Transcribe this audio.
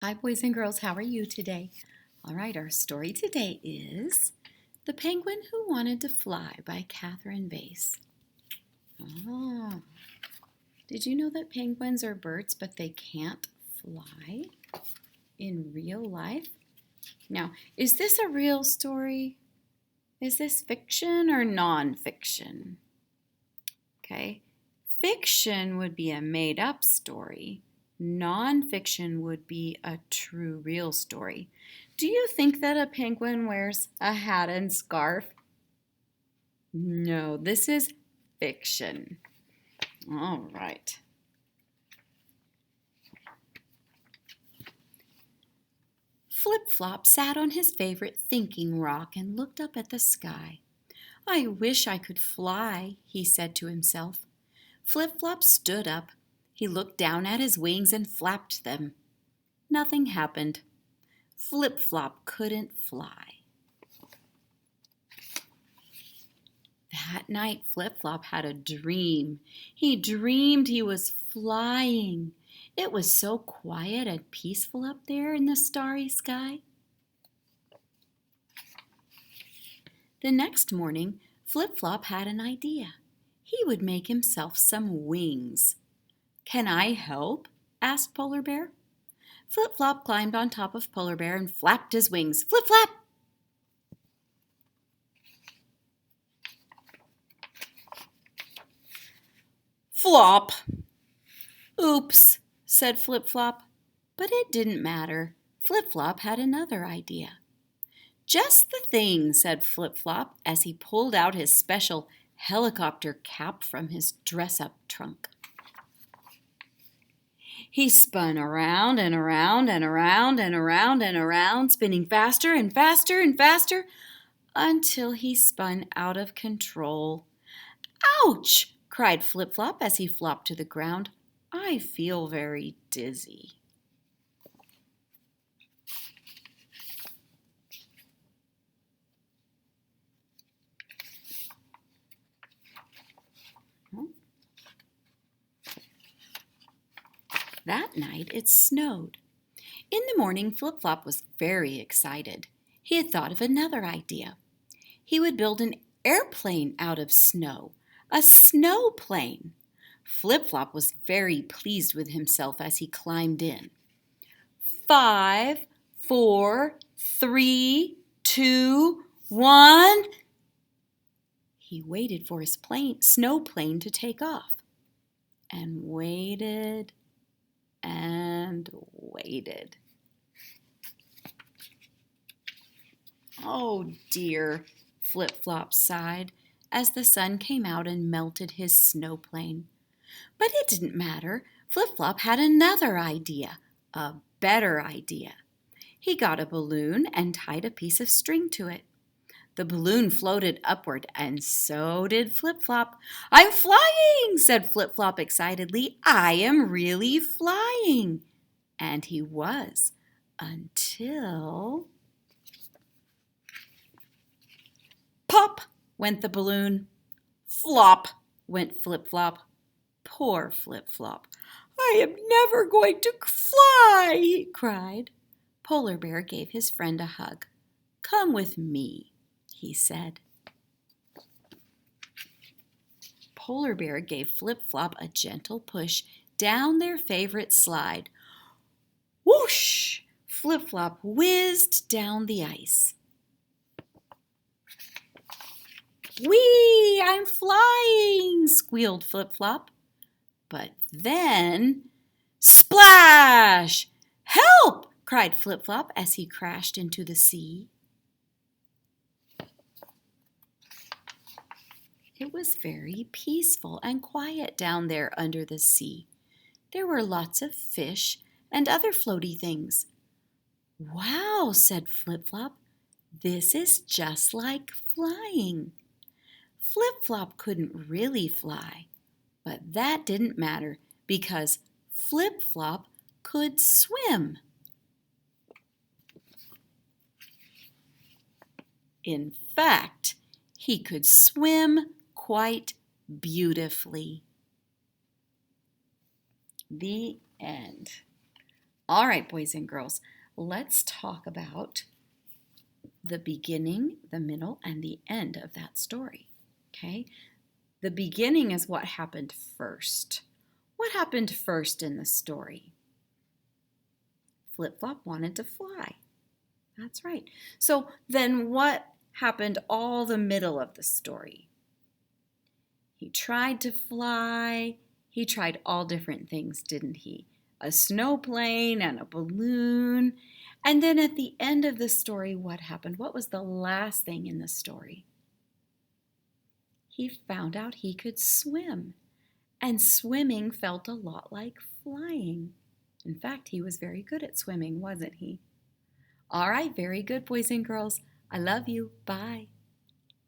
Hi, boys and girls. How are you today? All right, our story today is The Penguin Who Wanted to Fly by Catherine Vase. Ah, did you know that penguins are birds, but they can't fly in real life? Now, is this a real story? Is this fiction or nonfiction? Okay, fiction would be a made-up story. Nonfiction would be a true, real story. Do you think that a penguin wears a hat and scarf? No, this is fiction. All right. Flip-Flop sat on his favorite thinking rock and looked up at the sky. I wish I could fly, he said to himself. Flip-Flop stood up. He looked down at his wings and flapped them. Nothing happened. Flip-Flop couldn't fly. That night, Flip-Flop had a dream. He dreamed he was flying. It was so quiet and peaceful up there in the starry sky. The next morning, Flip-Flop had an idea. He would make himself some wings. Can I help? Asked Polar Bear. Flip-Flop climbed on top of Polar Bear and flapped his wings. Flip-flap! Flop! Oops, said Flip-Flop. But it didn't matter. Flip-Flop had another idea. Just the thing, said Flip-Flop as he pulled out his special helicopter cap from his dress-up trunk. He spun around and around and around and around and around, spinning faster and faster and faster until he spun out of control. Ouch! Cried Flip-Flop as he flopped to the ground. I feel very dizzy. That night it snowed. In the morning, Flip-Flop was very excited. He had thought of another idea. He would build an airplane out of snow, a snowplane. Flip-Flop was very pleased with himself as he climbed in. 5, 4, 3, 2, 1. He waited for his snowplane to take off and waited and waited. Oh dear, Flip-Flop sighed as the sun came out and melted his snowplane. But it didn't matter. Flip-Flop had another idea, a better idea. He got a balloon and tied a piece of string to it. The balloon floated upward, and so did Flip-Flop. I'm flying, said Flip-Flop excitedly. I am really flying. And he was, until... Pop went the balloon. Flop went Flip-Flop. Poor Flip-Flop. I am never going to fly, he cried. Polar Bear gave his friend a hug. Come with me, he said. Polar Bear gave Flip-Flop a gentle push down their favorite slide. Whoosh! Flip-Flop whizzed down the ice. Whee! I'm flying, squealed Flip-Flop. But then, splash! Help! Cried Flip-Flop as he crashed into the sea. It was very peaceful and quiet down there under the sea. There were lots of fish and other floaty things. Wow, said Flip-Flop. This is just like flying. Flip-Flop couldn't really fly, but that didn't matter because Flip-Flop could swim. In fact, he could swim quite beautifully. The end. All right, boys and girls, let's talk about the beginning, the middle, and the end of that story. Okay? The beginning is what happened first. What happened first in the story? Flip-Flop wanted to fly. That's right. So then what happened all the middle of the story? He tried to fly. He tried all different things, didn't he? A snowplane and a balloon. And then at the end of the story, what happened? What was the last thing in the story? He found out he could swim. And swimming felt a lot like flying. In fact, he was very good at swimming, wasn't he? All right, very good, boys and girls. I love you. Bye.